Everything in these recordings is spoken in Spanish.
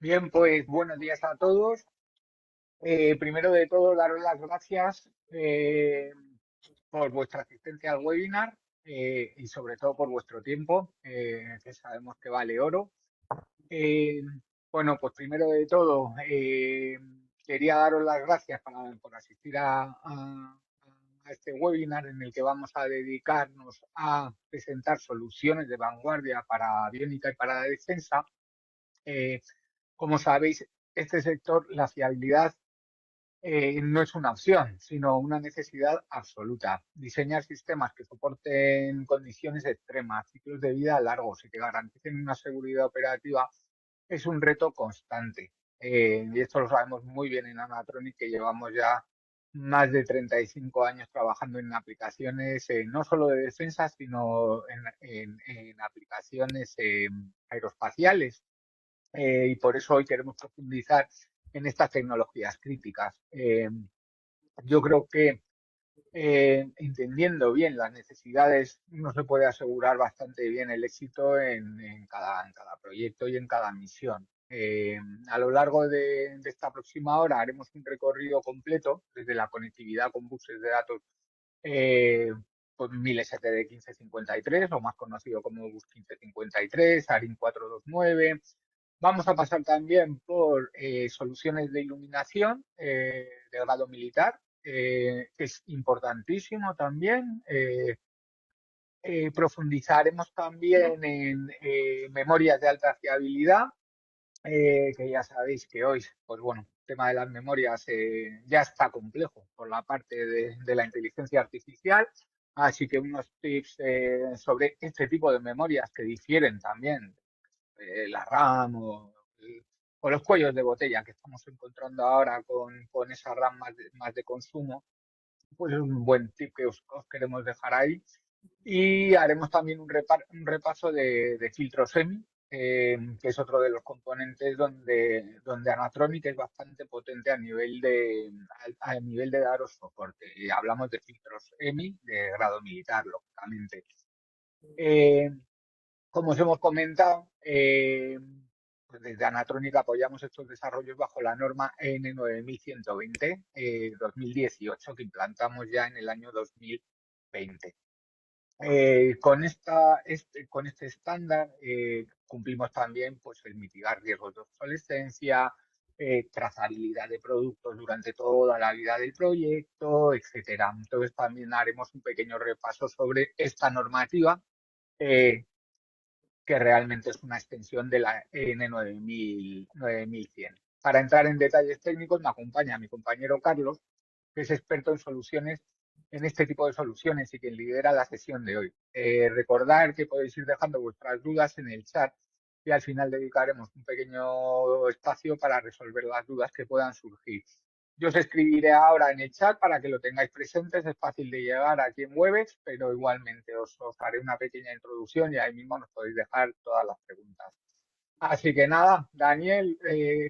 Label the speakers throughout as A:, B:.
A: Bien, pues buenos días a todos. Primero de todo, daros las gracias por vuestra asistencia al webinar y sobre todo por vuestro tiempo, que sabemos que vale oro. Eh, bueno, pues primero de todo, quería daros las gracias por asistir a este webinar en el que vamos a dedicarnos a presentar soluciones de vanguardia para aviónica y para la defensa. Eh, Como sabéis, este sector, la fiabilidad no es una opción, sino una necesidad absoluta. Diseñar sistemas que soporten condiciones extremas, ciclos de vida largos y que garanticen una seguridad operativa es un reto constante. Y esto lo sabemos muy bien en Anatronic, que llevamos ya más de 35 años trabajando en aplicaciones no solo de defensa, sino en aplicaciones aeroespaciales, y por eso hoy queremos profundizar en estas tecnologías críticas. Yo creo que entendiendo bien las necesidades, uno se puede asegurar bastante bien el éxito en cada proyecto y en cada misión. A lo largo de esta próxima hora haremos un recorrido completo desde la conectividad con buses de datos, eh, pues 1000 ST 1553, o más conocido como Bus 1553, ARIN 429. Vamos a pasar también por soluciones de iluminación de grado militar, que es importantísimo también. Profundizaremos también en memorias de alta fiabilidad, que ya sabéis que hoy, pues bueno, el tema de las memorias ya está complejo por la parte de la inteligencia artificial. Así que unos tips sobre este tipo de memorias que difieren también, la RAM o los cuellos de botella que estamos encontrando ahora con esa RAM más de consumo, pues es un buen tip que os queremos dejar ahí. Y haremos también un repaso de filtros EMI, que es otro de los componentes donde Anatronic es bastante potente a nivel de daros soporte. Y hablamos de filtros EMI de grado militar, lógicamente. Eh, Como os hemos comentado, pues desde Anatronic apoyamos estos desarrollos bajo la norma N9120 2018, que implantamos ya en el año 2020. Con este estándar cumplimos también, pues, el mitigar riesgos de obsolescencia, trazabilidad de productos durante toda la vida del proyecto, etcétera. Entonces también haremos un pequeño repaso sobre esta normativa, eh, que realmente es una extensión de la N9100. Para entrar en detalles técnicos me acompaña mi compañero Carlos, que es experto en este tipo de soluciones y quien lidera la sesión de hoy. Recordar que podéis ir dejando vuestras dudas en el chat y al final dedicaremos un pequeño espacio para resolver las dudas que puedan surgir. Yo os escribiré ahora en el chat para que lo tengáis presentes. Es fácil de llegar aquí en Webex, pero igualmente os haré una pequeña introducción y ahí mismo nos podéis dejar todas las preguntas. Así que nada, Daniel,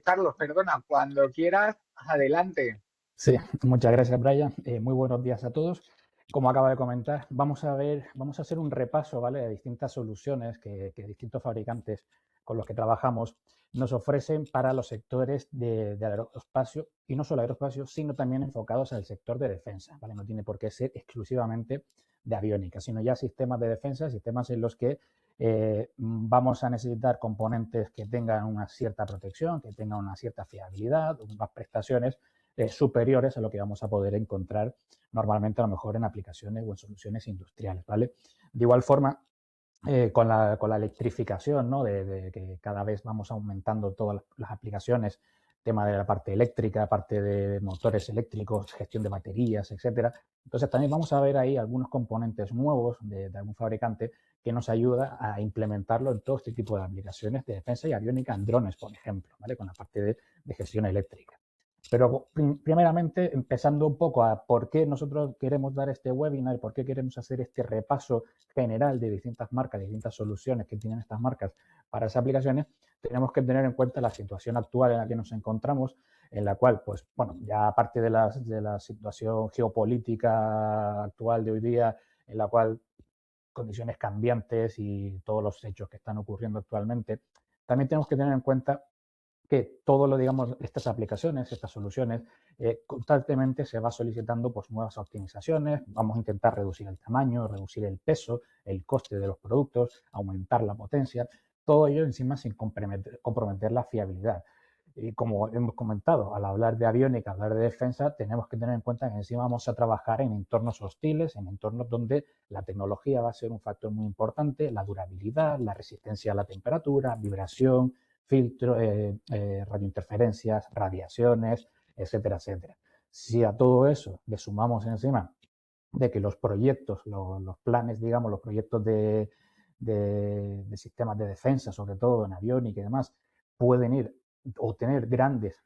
A: Carlos, perdona, cuando quieras, adelante.
B: Sí, muchas gracias, Brian. Muy buenos días a todos. Como acaba de comentar, vamos a hacer un repaso, ¿vale?, de distintas soluciones que distintos fabricantes con los que trabajamos nos ofrecen para los sectores de aeroespacio, y no solo aeroespacio, sino también enfocados al sector de defensa, ¿vale? No tiene por qué ser exclusivamente de aviónica, sino ya sistemas de defensa, sistemas en los que vamos a necesitar componentes que tengan una cierta protección, que tengan una cierta fiabilidad, unas prestaciones superiores a lo que vamos a poder encontrar normalmente a lo mejor en aplicaciones o en soluciones industriales, ¿vale? De igual forma, con la electrificación, ¿no?, de que cada vez vamos aumentando todas las aplicaciones, tema de la parte eléctrica, parte de motores eléctricos, gestión de baterías, etcétera. Entonces también vamos a ver ahí algunos componentes nuevos de algún fabricante que nos ayuda a implementarlo en todo este tipo de aplicaciones de defensa y aviónica en drones, por ejemplo, ¿vale?, con la parte de gestión eléctrica. Pero primeramente, empezando un poco a por qué nosotros queremos dar este webinar y por qué queremos hacer este repaso general de distintas marcas, de distintas soluciones que tienen estas marcas para esas aplicaciones, tenemos que tener en cuenta la situación actual en la que nos encontramos, en la cual, pues, bueno, ya aparte de la situación geopolítica actual de hoy día, en la cual condiciones cambiantes y todos los hechos que están ocurriendo actualmente, también tenemos que tener en cuenta que todo lo, digamos, estas aplicaciones, estas soluciones, constantemente se va solicitando pues nuevas optimizaciones, vamos a intentar reducir el tamaño, reducir el peso, el coste de los productos, aumentar la potencia, todo ello encima sin comprometer la fiabilidad. Y como hemos comentado, al hablar de aviónica, hablar de defensa, tenemos que tener en cuenta que encima vamos a trabajar en entornos hostiles, en entornos donde la tecnología va a ser un factor muy importante, la durabilidad, la resistencia a la temperatura, vibración, filtro, radiointerferencias, radiaciones, etcétera, etcétera. Si a todo eso le sumamos encima de que los proyectos, los planes, digamos, los proyectos de sistemas de defensa, sobre todo en aviónica y demás, pueden ir o tener grandes,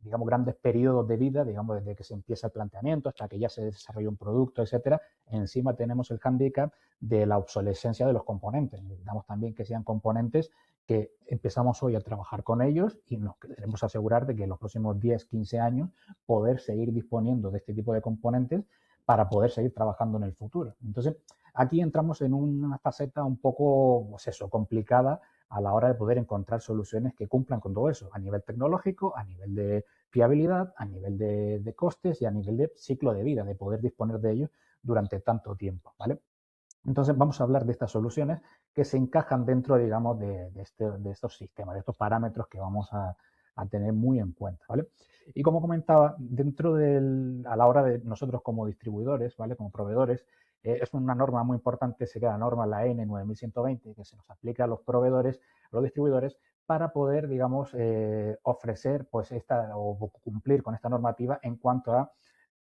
B: digamos, grandes periodos de vida, digamos, desde que se empieza el planteamiento hasta que ya se desarrolla un producto, etcétera. Encima tenemos el hándicap de la obsolescencia de los componentes. Necesitamos también que sean componentes que empezamos hoy a trabajar con ellos y nos queremos asegurar de que en los próximos 10, 15 años poder seguir disponiendo de este tipo de componentes para poder seguir trabajando en el futuro. Entonces, aquí entramos en una faceta un poco, pues eso, complicada a la hora de poder encontrar soluciones que cumplan con todo eso, a nivel tecnológico, a nivel de fiabilidad, a nivel de costes y a nivel de ciclo de vida, de poder disponer de ellos durante tanto tiempo, ¿vale? Entonces vamos a hablar de estas soluciones que se encajan dentro, digamos, de estos sistemas, de estos parámetros que vamos a tener muy en cuenta, ¿vale? Y como comentaba, a la hora de nosotros como distribuidores, ¿vale? Como proveedores, es una norma muy importante, sería la norma la N9120, que se nos aplica a los proveedores, a los distribuidores, para poder, digamos, ofrecer, pues, o cumplir con esta normativa en cuanto a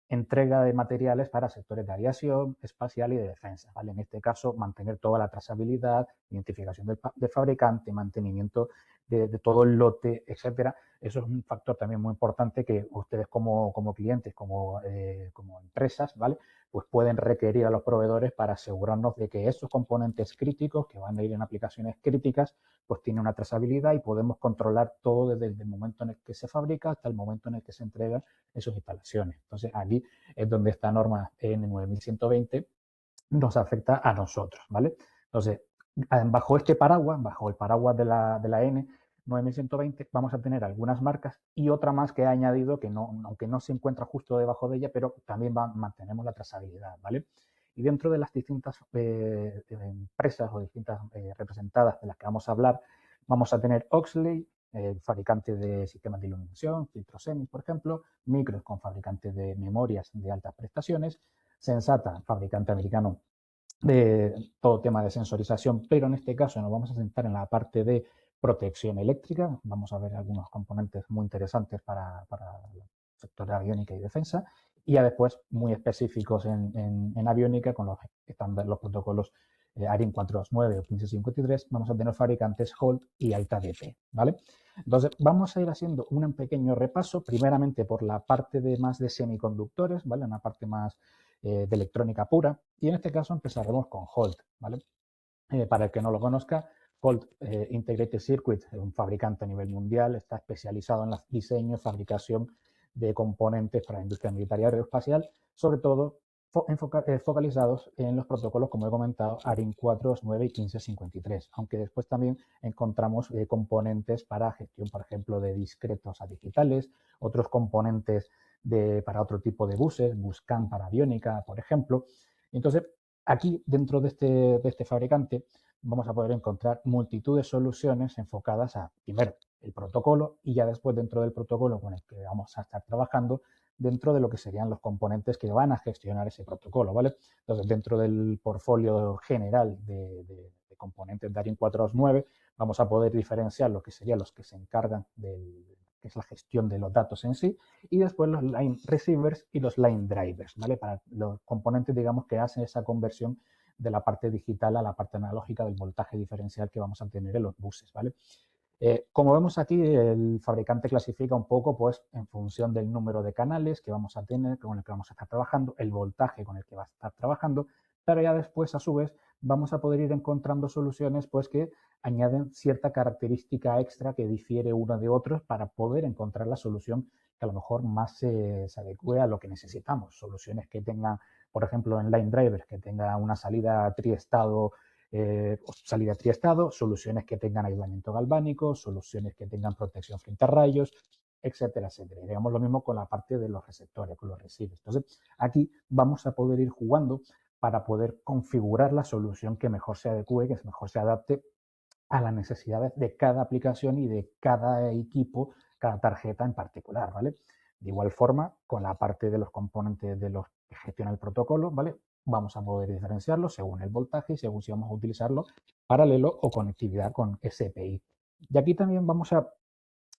B: entrega de materiales para sectores de aviación, espacial y de defensa. ¿Vale? En este caso, mantener toda la trazabilidad, identificación del fabricante, mantenimiento de todo el lote, etcétera. Eso es un factor también muy importante que ustedes como clientes, como empresas, ¿vale? Pues pueden requerir a los proveedores para asegurarnos de que esos componentes críticos que van a ir en aplicaciones críticas pues tienen una trazabilidad y podemos controlar todo desde el momento en el que se fabrica hasta el momento en el que se entrega en sus instalaciones. Entonces, aquí es donde esta norma N9120 nos afecta a nosotros, ¿vale? Entonces, bajo este paraguas, bajo el paraguas de la N9120, vamos a tener algunas marcas y otra más que ha añadido que no, aunque no se encuentra justo debajo de ella, pero también mantenemos la trazabilidad, ¿vale? Y dentro de las distintas empresas o distintas representadas de las que vamos a hablar, vamos a tener Oxley, fabricante de sistemas de iluminación, filtros semis, por ejemplo, Micros con fabricante de memorias de altas prestaciones, Sensata, fabricante americano de todo tema de sensorización, pero en este caso nos vamos a centrar en la parte de protección eléctrica. Vamos a ver algunos componentes muy interesantes para el sector de aviónica y defensa, y ya después muy específicos en aviónica con los protocolos ARIN 429 o 1553, vamos a tener fabricantes Holt y AITA-DP, ¿vale? Entonces, vamos a ir haciendo un pequeño repaso, primeramente por la parte más de semiconductores, ¿vale? Una parte más de electrónica pura, y en este caso empezaremos con Holt, ¿vale? Para el que no lo conozca, Holt Integrated Circuit es un fabricante a nivel mundial, está especializado en el diseño y fabricación de componentes para la industria militar y aeroespacial, sobre todo focalizados en los protocolos, como he comentado, ARIN 429 y 1553, aunque después también encontramos componentes para gestión, por ejemplo, de discretos a digitales, otros componentes para otro tipo de buses, Buscan para aviónica, por ejemplo. Entonces, aquí, dentro de este fabricante, vamos a poder encontrar multitud de soluciones enfocadas a, primero, el protocolo y ya después dentro del protocolo con el que vamos a estar trabajando, dentro de lo que serían los componentes que van a gestionar ese protocolo, ¿vale? Entonces, dentro del portfolio general de componentes de ARIN 429, vamos a poder diferenciar lo que serían los que se encargan que es la gestión de los datos en sí, y después los line receivers y los line drivers, ¿vale? Para los componentes, digamos, que hacen esa conversión de la parte digital a la parte analógica del voltaje diferencial que vamos a tener en los buses, ¿vale? Como vemos aquí, el fabricante clasifica un poco pues, en función del número de canales que vamos a tener, con el que vamos a estar trabajando, el voltaje con el que va a estar trabajando, pero ya después, a su vez, vamos a poder ir encontrando soluciones pues, que añaden cierta característica extra que difiere uno de otros para poder encontrar la solución que a lo mejor más se adecue a lo que necesitamos. Soluciones que tengan, por ejemplo, en line drivers, que tenga una salida triestado salida triestado, soluciones que tengan aislamiento galvánico, soluciones que tengan protección frente a rayos, etcétera, etcétera. Y digamos lo mismo con la parte de los receptores, con los receivers. Entonces, aquí vamos a poder ir jugando para poder configurar la solución que mejor se adecue, que mejor se adapte a las necesidades de cada aplicación y de cada equipo, cada tarjeta en particular, ¿vale? De igual forma, con la parte de los componentes de los que gestiona el protocolo, ¿vale? Vamos a poder diferenciarlo según el voltaje y según si vamos a utilizarlo paralelo o conectividad con SPI. Y aquí también vamos a,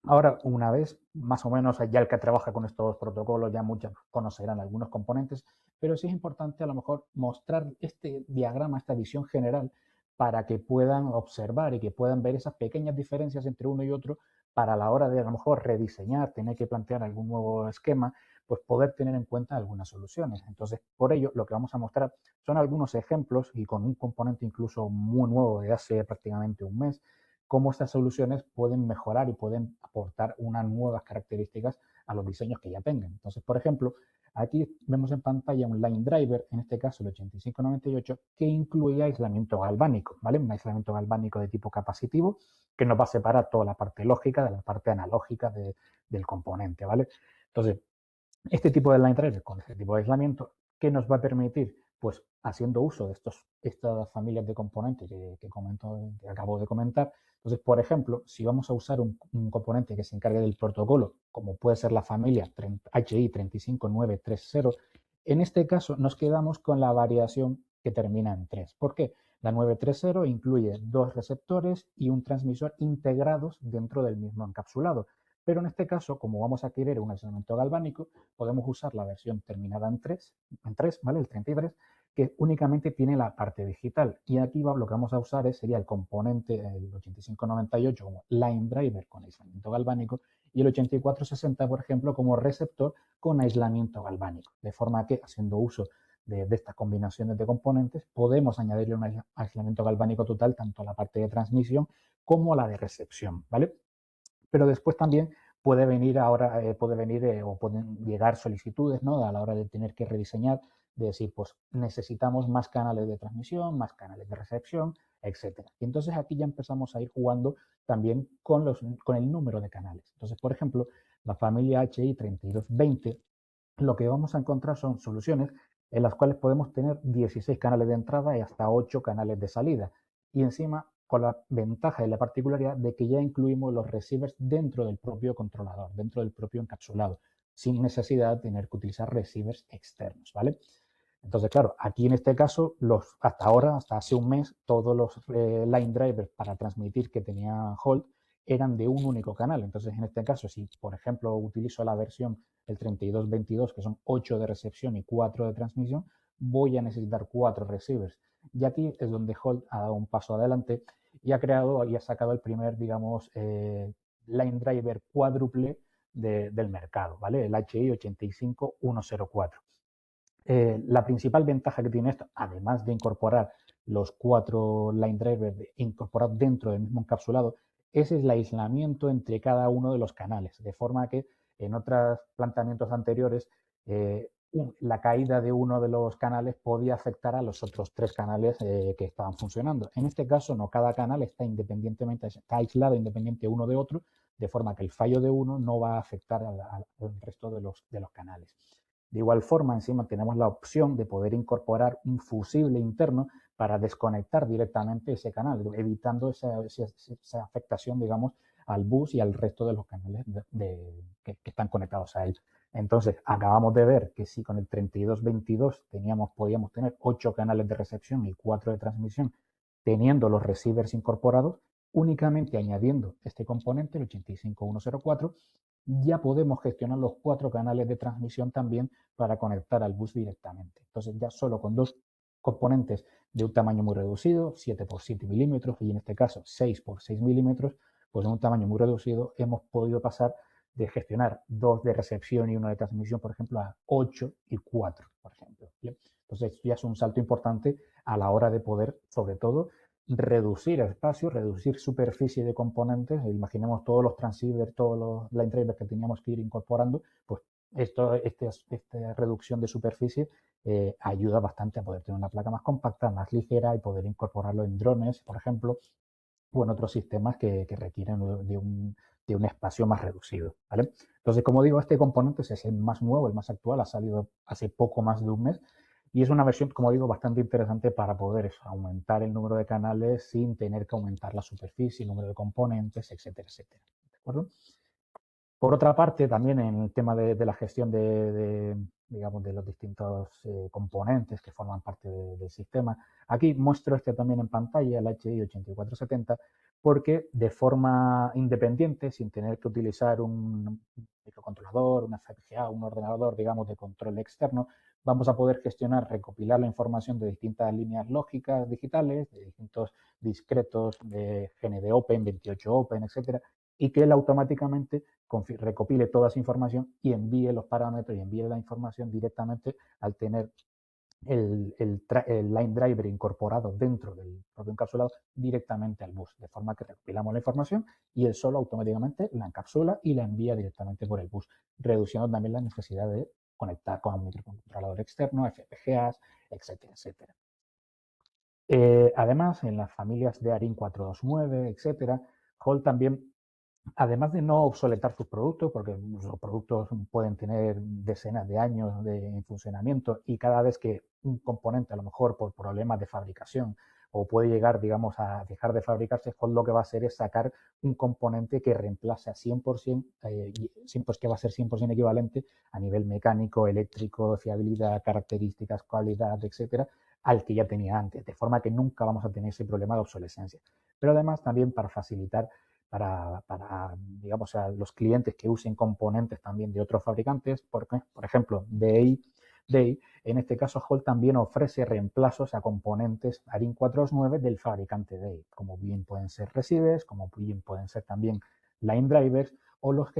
B: ahora una vez, más o menos, ya el que trabaja con estos protocolos, ya muchos conocerán algunos componentes, pero sí es importante a lo mejor mostrar este diagrama, esta visión general, para que puedan observar y que puedan ver esas pequeñas diferencias entre uno y otro para la hora de a lo mejor rediseñar, tener que plantear algún nuevo esquema, pues poder tener en cuenta algunas soluciones. Entonces, por ello, lo que vamos a mostrar son algunos ejemplos y con un componente incluso muy nuevo de hace prácticamente un mes, cómo estas soluciones pueden mejorar y pueden aportar unas nuevas características a los diseños que ya tengan. Entonces, por ejemplo, aquí vemos en pantalla un line driver, en este caso el 8598, que incluye aislamiento galvánico, ¿vale? Un aislamiento galvánico de tipo capacitivo que nos va a separar toda la parte lógica de la parte analógica del componente, ¿vale? Entonces, este tipo de line driver con este tipo de aislamiento, ¿qué nos va a permitir? Pues haciendo uso de estas familias de componentes que acabo de comentar. Entonces, por ejemplo, si vamos a usar un componente que se encargue del protocolo, como puede ser la familia HI 35930, en este caso nos quedamos con la variación que termina en 3. ¿Por qué? La 930 incluye dos receptores y un transmisor integrados dentro del mismo encapsulado. Pero en este caso, como vamos a querer un aislamiento galvánico, podemos usar la versión terminada en 3, ¿vale? El 33, que únicamente tiene la parte digital. Y aquí lo que vamos a usar sería el componente, el 8598 como line driver con aislamiento galvánico y el 8460, por ejemplo, como receptor con aislamiento galvánico. De forma que, haciendo uso de estas combinaciones de componentes, podemos añadirle un aislamiento galvánico total tanto a la parte de transmisión como a la de recepción, ¿vale? Pero después también puede venir ahora, o pueden llegar solicitudes, ¿no? A la hora de tener que rediseñar, de decir, pues necesitamos más canales de transmisión, más canales de recepción, etcétera. Y entonces aquí ya empezamos a ir jugando también con el número de canales. Entonces, por ejemplo, la familia HI 3220, lo que vamos a encontrar son soluciones en las cuales podemos tener 16 canales de entrada y hasta 8 canales de salida. Y encima, con la ventaja y la particularidad de que ya incluimos los receivers dentro del propio controlador, dentro del propio encapsulado, sin necesidad de tener que utilizar receivers externos, ¿vale? Entonces, claro, aquí en este caso, hasta ahora, hasta hace un mes, todos los line drivers para transmitir que tenía Holt eran de un único canal. Entonces, en este caso, si por ejemplo utilizo la versión el 3222, que son 8 de recepción y 4 de transmisión, voy a necesitar 4 receivers. Y aquí es donde Holt ha dado un paso adelante y ha creado y ha sacado el primer, digamos, line driver cuádruple del mercado, ¿vale? El HI 85104. La principal ventaja que tiene esto, además de incorporar los 4 line drivers incorporados dentro del mismo encapsulado, es el aislamiento entre cada uno de los canales, de forma que en otros planteamientos anteriores la caída de uno de los canales podía afectar a los otros 3 canales que estaban funcionando. En este caso no, cada canal está aislado independiente uno de otro, de forma que el fallo de uno no va a afectar al resto de los canales. De igual forma, encima tenemos la opción de poder incorporar un fusible interno para desconectar directamente ese canal, evitando esa afectación, digamos, al bus y al resto de los canales que están conectados a él. Entonces, acabamos de ver que si con el 3222 podíamos tener 8 canales de recepción y 4 de transmisión, teniendo los receivers incorporados, únicamente añadiendo este componente, el 85104, ya podemos gestionar los 4 canales de transmisión también para conectar al bus directamente. Entonces, ya solo con 2 componentes de un tamaño muy reducido, 7 por 7 milímetros y en este caso 6 por 6 milímetros, pues en un tamaño muy reducido hemos podido pasar de gestionar 2 de recepción y 1 de transmisión, por ejemplo, a 8 y 4, por ejemplo. ¿Bien? Entonces, ya es un salto importante a la hora de poder, sobre todo, reducir espacio, reducir superficie de componentes. Imaginemos todos los transceivers, todos los line drivers que teníamos que ir incorporando, pues Esta reducción de superficie ayuda bastante a poder tener una placa más compacta, más ligera y poder incorporarlo en drones, por ejemplo, o en otros sistemas que requieren de un espacio más reducido, ¿vale? Entonces, como digo, este componente es el más nuevo, el más actual, ha salido hace poco más de un mes y es una versión, como digo, bastante interesante para poder aumentar el número de canales sin tener que aumentar la superficie, el número de componentes, etcétera, etcétera. ¿De acuerdo? Por otra parte, también en el tema de la gestión digamos, de los distintos componentes que forman parte del sistema, aquí muestro este también en pantalla, el HI 8470, porque de forma independiente, sin tener que utilizar un microcontrolador, una FPGA, un ordenador, digamos, de control externo, vamos a poder gestionar, recopilar la información de distintas líneas lógicas digitales, de distintos discretos de GND Open, 28 Open, etcétera, y que él automáticamente recopile toda esa información y envíe los parámetros y envíe la información directamente al tener el line driver incorporado dentro del propio encapsulado directamente al bus, de forma que recopilamos la información y él solo automáticamente la encapsula y la envía directamente por el bus, reduciendo también la necesidad de conectar con un microcontrolador externo, FPGAs, etcétera, etcétera. Además, en las familias de ARIN 429, etcétera, Hall también, además de no obsoletar sus productos, porque los productos pueden tener decenas de años de funcionamiento y cada vez que un componente, a lo mejor por problemas de fabricación, o puede llegar, digamos, a dejar de fabricarse, Hot lo que va a hacer es sacar un componente que reemplace a 100%, pues que va a ser 100% equivalente a nivel mecánico, eléctrico, fiabilidad, características, cualidad, etcétera, al que ya tenía antes, de forma que nunca vamos a tener ese problema de obsolescencia. Pero además también para facilitar digamos, a los clientes que usen componentes también de otros fabricantes, porque, por ejemplo, DEI, en este caso Hall también ofrece reemplazos a componentes ARIN 429 del fabricante DEI, como bien pueden ser receivers, como bien pueden ser también line drivers o los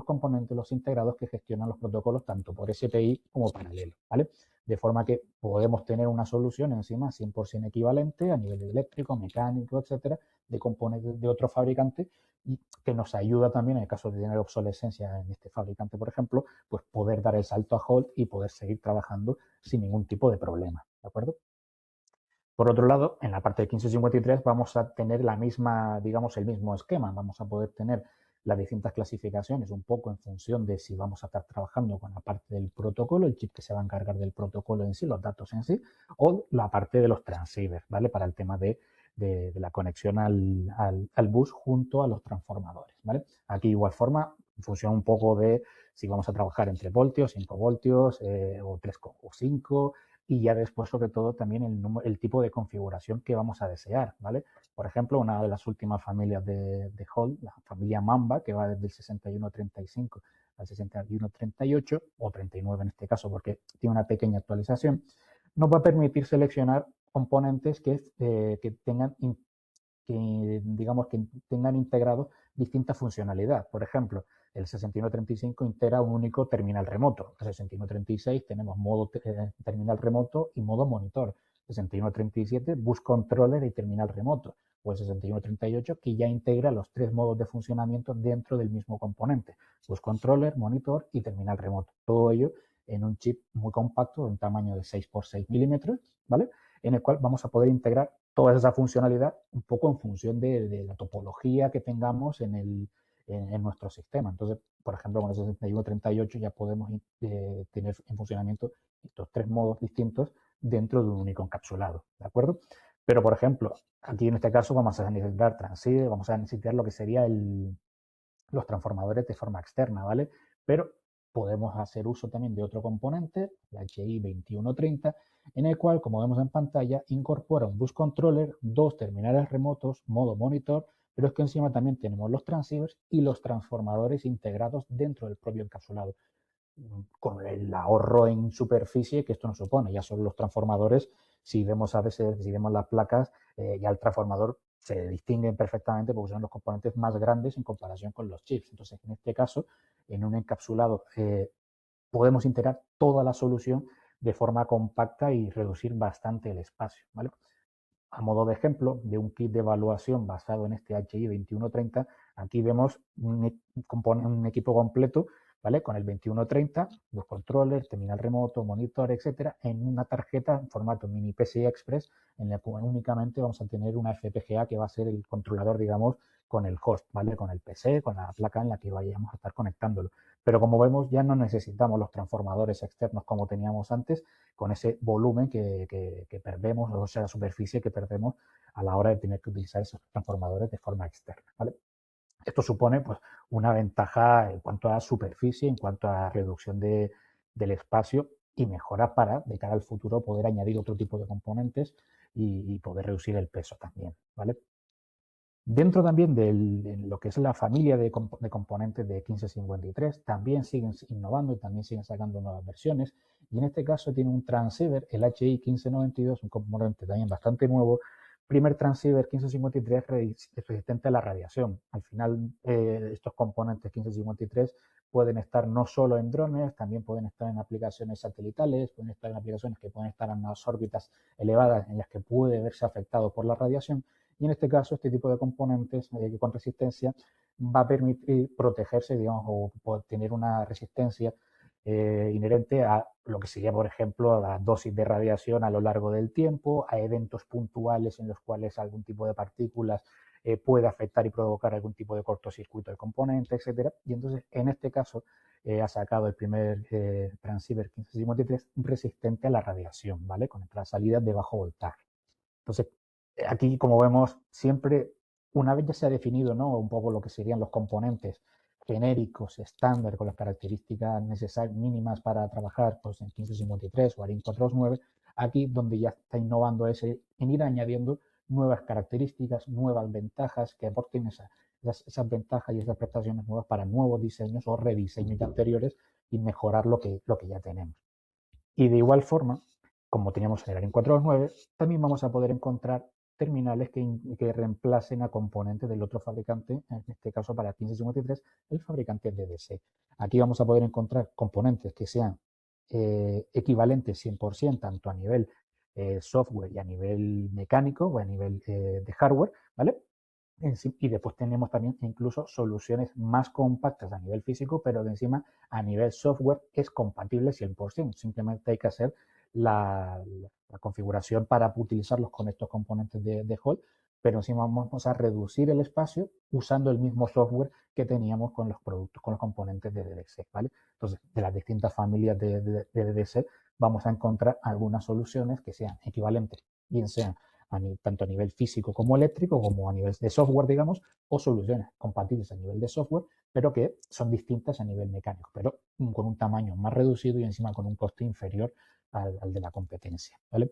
B: componentes, los integrados que gestionan los protocolos tanto por SPI como paralelo, ¿vale? De forma que podemos tener una solución encima 100% equivalente a nivel eléctrico, mecánico, etcétera, de componentes de otro fabricante y que nos ayuda también en el caso de tener obsolescencia en este fabricante, por ejemplo, pues poder dar el salto a Hold y poder seguir trabajando sin ningún tipo de problema, ¿de acuerdo? Por otro lado, en la parte de 1553 vamos a tener la misma, digamos, el mismo esquema. Vamos a poder tener las distintas clasificaciones un poco en función de si vamos a estar trabajando con la parte del protocolo, el chip que se va a encargar del protocolo en sí, los datos en sí, o la parte de los transceivers, ¿vale? Para el tema de la conexión al bus junto a los transformadores, ¿vale? Aquí igual forma, en función un poco de si vamos a trabajar entre voltios, 5 voltios o 3,5 y ya después, sobre todo, también el tipo de configuración que vamos a desear, ¿vale? Por ejemplo, una de las últimas familias de Hall, la familia Mamba, que va desde el 6135 al 6138, o 39 en este caso, porque tiene una pequeña actualización, nos va a permitir seleccionar componentes que tengan que digamos que tengan integrado distinta funcionalidad. Por ejemplo, el 6135 integra un único terminal remoto. El 6136 tenemos modo terminal remoto y modo monitor. 6137 bus controller y terminal remoto. O el 6138 que ya integra los tres modos de funcionamiento dentro del mismo componente. Bus controller, monitor y terminal remoto. Todo ello en un chip muy compacto, de un tamaño de 6 por 6 milímetros, ¿vale? En el cual vamos a poder integrar toda esa funcionalidad un poco en función de la topología que tengamos en nuestro sistema. Entonces, por ejemplo, con el 6138 ya podemos tener en funcionamiento estos tres modos distintos dentro de un único encapsulado, ¿de acuerdo? Pero, por ejemplo, aquí en este caso vamos a necesitar transceiver, vamos a necesitar lo que sería los transformadores de forma externa, ¿vale? Pero podemos hacer uso también de otro componente, el HI 2130, en el cual, como vemos en pantalla, incorpora un bus controller, dos terminales remotos, modo monitor, pero es que encima también tenemos los transceivers y los transformadores integrados dentro del propio encapsulado, con el ahorro en superficie que esto nos supone. Ya son los transformadores, si vemos a veces, si vemos las placas, ya el transformador se distinguen perfectamente porque son los componentes más grandes en comparación con los chips. Entonces, en este caso, en un encapsulado podemos integrar toda la solución de forma compacta y reducir bastante el espacio, ¿vale? A modo de ejemplo, de un kit de evaluación basado en este HI 2130, aquí vemos un equipo completo ¿vale? Con el 2130, los controllers, terminal remoto, monitor, etcétera, en una tarjeta en formato mini PCI Express, en la cual únicamente vamos a tener una FPGA que va a ser el controlador, digamos, con el host, ¿vale? Con el PC, con la placa en la que vayamos a estar conectándolo. Pero como vemos, ya no necesitamos los transformadores externos como teníamos antes, con ese volumen que perdemos, o sea, la superficie que perdemos a la hora de tener que utilizar esos transformadores de forma externa, ¿vale? Esto supone pues, una ventaja en cuanto a superficie, en cuanto a reducción del espacio y mejora para, de cara al futuro, poder añadir otro tipo de componentes y poder reducir el peso también, ¿vale? Dentro también de lo que es la familia de componentes de 1553, también siguen innovando y también siguen sacando nuevas versiones. Y en este caso tiene un transceiver, el HI 1592, un componente también bastante nuevo. Primer transceiver 1553 resistente a la radiación. Al final, estos componentes 1553 pueden estar no solo en drones, también pueden estar en aplicaciones satelitales, pueden estar en aplicaciones que pueden estar en unas órbitas elevadas en las que puede verse afectado por la radiación. Y en este caso, este tipo de componentes con resistencia va a permitir protegerse, digamos, o tener una resistencia inherente a lo que sería, por ejemplo, a la dosis de radiación a lo largo del tiempo, a eventos puntuales en los cuales algún tipo de partículas puede afectar y provocar algún tipo de cortocircuito del componente, etcétera. Y entonces, en este caso, ha sacado el primer transceiver 1553 resistente a la radiación, ¿vale? Con entradas salidas de bajo voltaje. Entonces, aquí, como vemos, siempre, una vez ya se ha definido, ¿no?, un poco lo que serían los componentes genéricos, estándar, con las características necesarias, mínimas para trabajar pues, en 1553 o ARIN 429, aquí donde ya está innovando es en ir añadiendo nuevas características, nuevas ventajas que aporten esas ventajas y esas prestaciones nuevas para nuevos diseños o rediseños ya anteriores y mejorar lo que ya tenemos. Y de igual forma, como teníamos en el ARIN 429, también vamos a poder encontrar terminales que reemplacen a componentes del otro fabricante, en este caso para 1553, el fabricante DDC. Aquí vamos a poder encontrar componentes que sean equivalentes 100%, tanto a nivel software y a nivel mecánico o a nivel de hardware, ¿vale? Y después tenemos también incluso soluciones más compactas a nivel físico, pero que encima a nivel software es compatible 100%. Simplemente hay que hacer la configuración para utilizarlos con estos componentes de Hall, pero encima vamos a reducir el espacio usando el mismo software que teníamos con los productos, con los componentes de DDC, ¿vale? Entonces, de las distintas familias de DDC vamos a encontrar algunas soluciones que sean equivalentes, bien sean tanto a nivel físico como eléctrico, como a nivel de software, digamos, o soluciones compatibles a nivel de software, pero que son distintas a nivel mecánico, pero con un tamaño más reducido y encima con un coste inferior al de la competencia, ¿vale?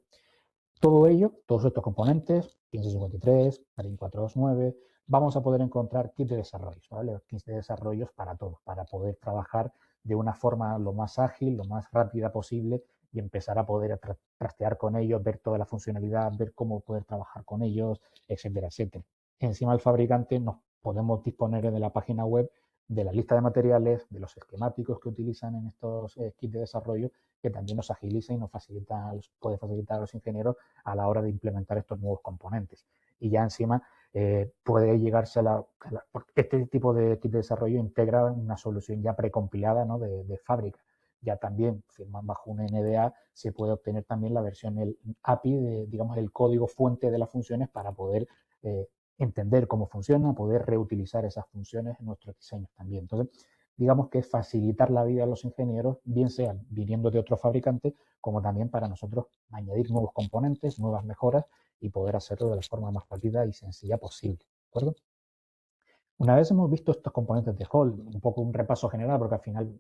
B: Todo ello, todos estos componentes, 1553, ARIN 429, vamos a poder encontrar kits de desarrollos, ¿vale? Kits de desarrollos para todos, para poder trabajar de una forma lo más ágil, lo más rápida posible y empezar a poder trastear con ellos, ver toda la funcionalidad, ver cómo poder trabajar con ellos, etcétera, etcétera. Encima el fabricante nos podemos disponer de la página web de la lista de materiales, de los esquemáticos que utilizan en estos kits de desarrollo, que también nos agiliza y nos facilita, puede facilitar a los ingenieros a la hora de implementar estos nuevos componentes. Y ya encima puede llegarse porque este tipo de kit de desarrollo integra una solución ya precompilada, ¿no?, de fábrica. Ya también, firmando bajo un NDA, se puede obtener también la versión, el API, digamos, el código fuente de las funciones para poder entender cómo funciona, poder reutilizar esas funciones en nuestros diseños también. Entonces, digamos que es facilitar la vida a los ingenieros, bien sean viniendo de otro fabricante, como también para nosotros añadir nuevos componentes, nuevas mejoras y poder hacerlo de la forma más rápida y sencilla posible. ¿De acuerdo? Una vez hemos visto estos componentes de Hall, un poco un repaso general, porque al final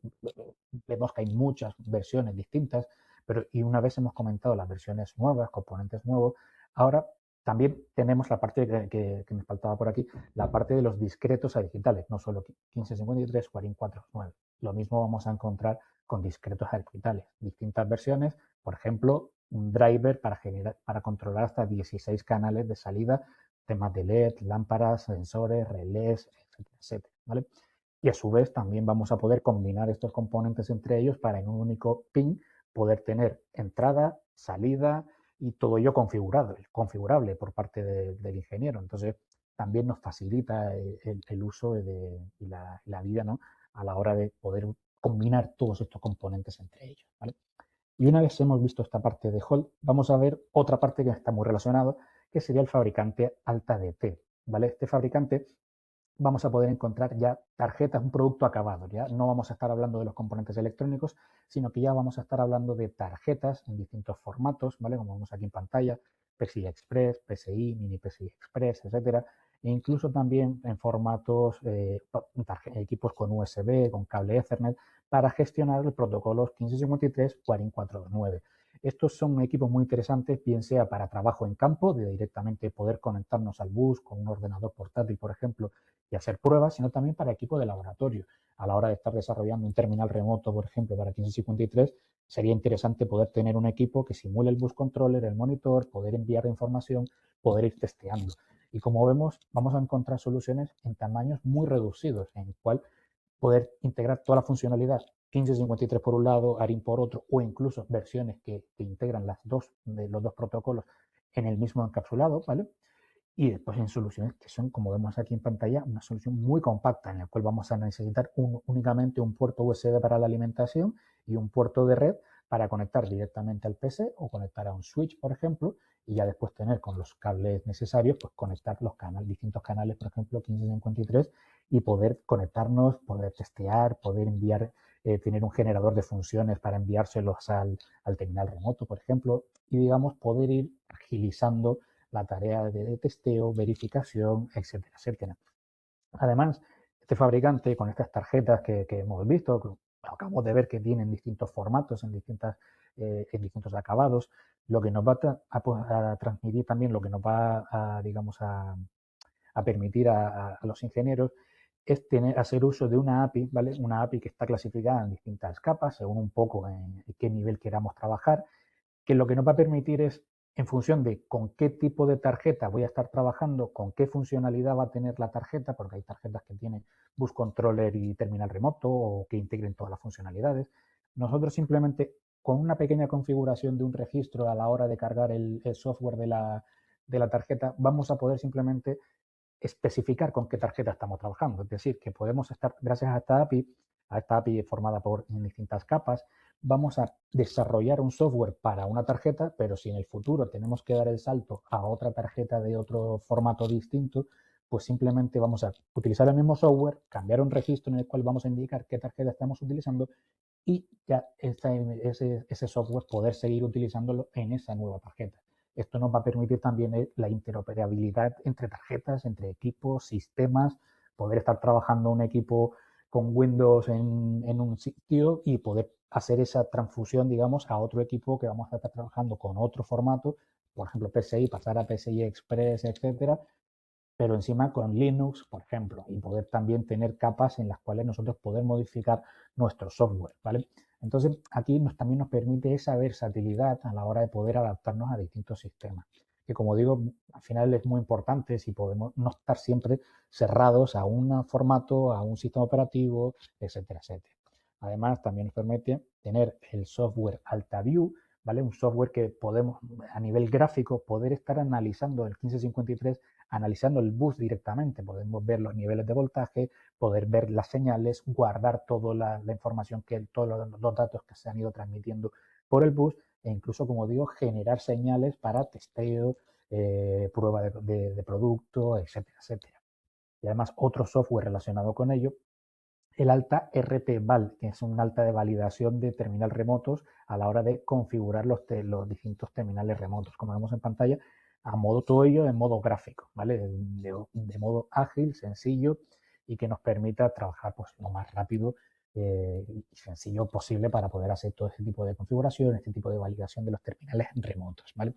B: vemos que hay muchas versiones distintas, pero y una vez hemos comentado las versiones nuevas, componentes nuevos, ahora también tenemos la parte que me faltaba por aquí, la parte de los discretos a digitales, no solo 1553 o ARIN 429. Lo mismo vamos a encontrar con discretos a digitales, distintas versiones, por ejemplo, un driver para controlar hasta 16 canales de salida, temas de LED, lámparas, sensores, relés, etcétera, etcétera, ¿vale? Y a su vez también vamos a poder combinar estos componentes entre ellos para en un único pin poder tener entrada, salida y todo ello configurable por parte del ingeniero. Entonces también nos facilita el uso y la vida, ¿no?, a la hora de poder combinar todos estos componentes entre ellos, ¿vale? Y una vez hemos visto esta parte de Hall, vamos a ver otra parte que está muy relacionada, que sería el fabricante Alta DT, ¿vale? Este fabricante vamos a poder encontrar ya tarjetas, un producto acabado. Ya no vamos a estar hablando de los componentes electrónicos, sino que ya vamos a estar hablando de tarjetas en distintos formatos, ¿vale? Como vemos aquí en pantalla, PCI Express, PCI, Mini PCI Express, etcétera. E incluso también en formatos, equipos con USB, con cable Ethernet, para gestionar el protocolo 1553 Quarin 429. Estos son equipos muy interesantes, bien sea para trabajo en campo, de directamente poder conectarnos al bus con un ordenador portátil, por ejemplo, y hacer pruebas, sino también para equipos de laboratorio. A la hora de estar desarrollando un terminal remoto, por ejemplo, para 1553, sería interesante poder tener un equipo que simule el bus controller, el monitor, poder enviar información, poder ir testeando. Y como vemos, vamos a encontrar soluciones en tamaños muy reducidos, en el cual poder integrar toda la funcionalidad 1553 por un lado, ARIN por otro, o incluso versiones que integran los dos protocolos en el mismo encapsulado, ¿vale? Y después en soluciones que son, como vemos aquí en pantalla, una solución muy compacta en la cual vamos a necesitar únicamente un puerto USB para la alimentación y un puerto de red para conectar directamente al PC o conectar a un switch, por ejemplo, y ya después tener con los cables necesarios, pues conectar los canales, distintos canales, por ejemplo, 1553, y poder conectarnos, poder testear, poder enviar, tener un generador de funciones para enviárselos al terminal remoto, por ejemplo, y digamos, poder ir agilizando la tarea de testeo, verificación, etcétera, etcétera. Además, este fabricante con estas tarjetas que hemos visto, que acabamos de ver que tienen distintos formatos, en distintos acabados, lo que nos va a transmitir también, lo que nos va a, digamos, a permitir a los ingenieros es hacer uso de una API, ¿vale? Una API que está clasificada en distintas capas, según un poco en qué nivel queramos trabajar, que lo que nos va a permitir es, en función de con qué tipo de tarjeta voy a estar trabajando, con qué funcionalidad va a tener la tarjeta, porque hay tarjetas que tienen bus controller y terminal remoto o que integren todas las funcionalidades. Nosotros simplemente con una pequeña configuración de un registro a la hora de cargar el software de la tarjeta, vamos a poder simplemente especificar con qué tarjeta estamos trabajando. Es decir, que podemos estar, gracias a esta API formada por en distintas capas, vamos a desarrollar un software para una tarjeta, pero si en el futuro tenemos que dar el salto a otra tarjeta de otro formato distinto, pues simplemente vamos a utilizar el mismo software, cambiar un registro en el cual vamos a indicar qué tarjeta estamos utilizando y ya ese software poder seguir utilizándolo en esa nueva tarjeta. Esto nos va a permitir también la interoperabilidad entre tarjetas, entre equipos, sistemas, poder estar trabajando un equipo con Windows en un sitio y poder hacer esa transfusión, digamos, a otro equipo que vamos a estar trabajando con otro formato, por ejemplo, PCI, pasar a PCI Express, etcétera, pero encima con Linux, por ejemplo, y poder también tener capas en las cuales nosotros poder modificar nuestro software, ¿vale? Entonces, aquí también nos permite esa versatilidad a la hora de poder adaptarnos a distintos sistemas, que como digo, al final es muy importante si podemos no estar siempre cerrados a un formato, a un sistema operativo, etcétera, etcétera. Además, también nos permite tener el software AltaView, ¿vale? Un software que podemos, a nivel gráfico, poder estar analizando el 1553, analizando el bus directamente. Podemos ver los niveles de voltaje, poder ver las señales, guardar toda la información, todos los datos que se han ido transmitiendo por el bus e incluso, como digo, generar señales para testeo, prueba de producto, etcétera, etcétera. Y además otro software relacionado con ello, el alta RT-Val, que es un alta de validación de terminal remotos a la hora de configurar los distintos terminales remotos, como vemos en pantalla, a modo todo ello en modo gráfico, ¿vale? De modo ágil, sencillo y que nos permita trabajar pues, lo más rápido y sencillo posible para poder hacer todo este tipo de configuración, este tipo de validación de los terminales remotos, ¿vale?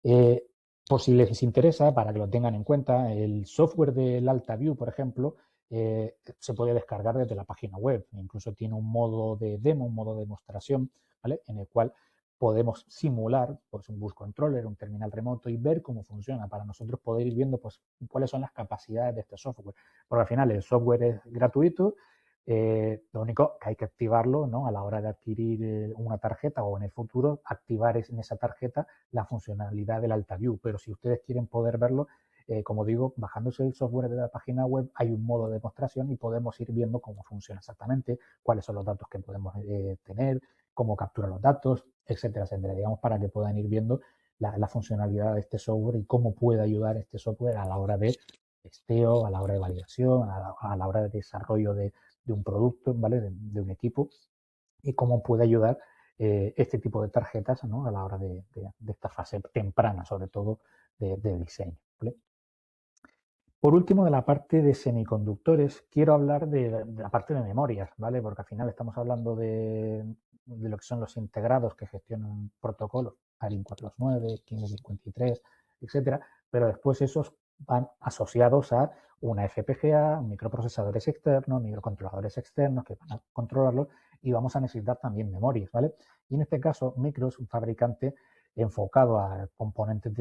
B: Eh, por si les interesa, para que lo tengan en cuenta, el software del AltaView, por ejemplo, se puede descargar desde la página web. Incluso tiene un modo de demo, un modo de demostración, ¿vale? En el cual podemos simular pues, un bus controller, un terminal remoto y ver cómo funciona para nosotros poder ir viendo pues, cuáles son las capacidades de este software. Porque al final el software es gratuito, lo único que hay que activarlo, ¿no? A la hora de adquirir una tarjeta o en el futuro activar en esa tarjeta la funcionalidad del AltaView. Pero si ustedes quieren poder verlo, como digo, bajándose el software de la página web hay un modo de demostración y podemos ir viendo cómo funciona exactamente, cuáles son los datos que podemos tener, cómo captura los datos, etcétera, etcétera, digamos, para que puedan ir viendo la funcionalidad de este software y cómo puede ayudar este software a la hora de testeo, a la hora de validación, a la hora de desarrollo de un producto, ¿vale? De un equipo y cómo puede ayudar este tipo de tarjetas, ¿no? A la hora de esta fase temprana, sobre todo de diseño, ¿vale? Por último, de la parte de semiconductores, quiero hablar de la parte de memorias, ¿vale? Porque al final estamos hablando de lo que son los integrados que gestionan protocolos, ARIN 429, 1553, etcétera, pero después esos van asociados a una FPGA, microprocesadores externos, microcontroladores externos que van a controlarlo y vamos a necesitar también memorias, ¿vale? Y en este caso, Micro es un fabricante enfocado a componentes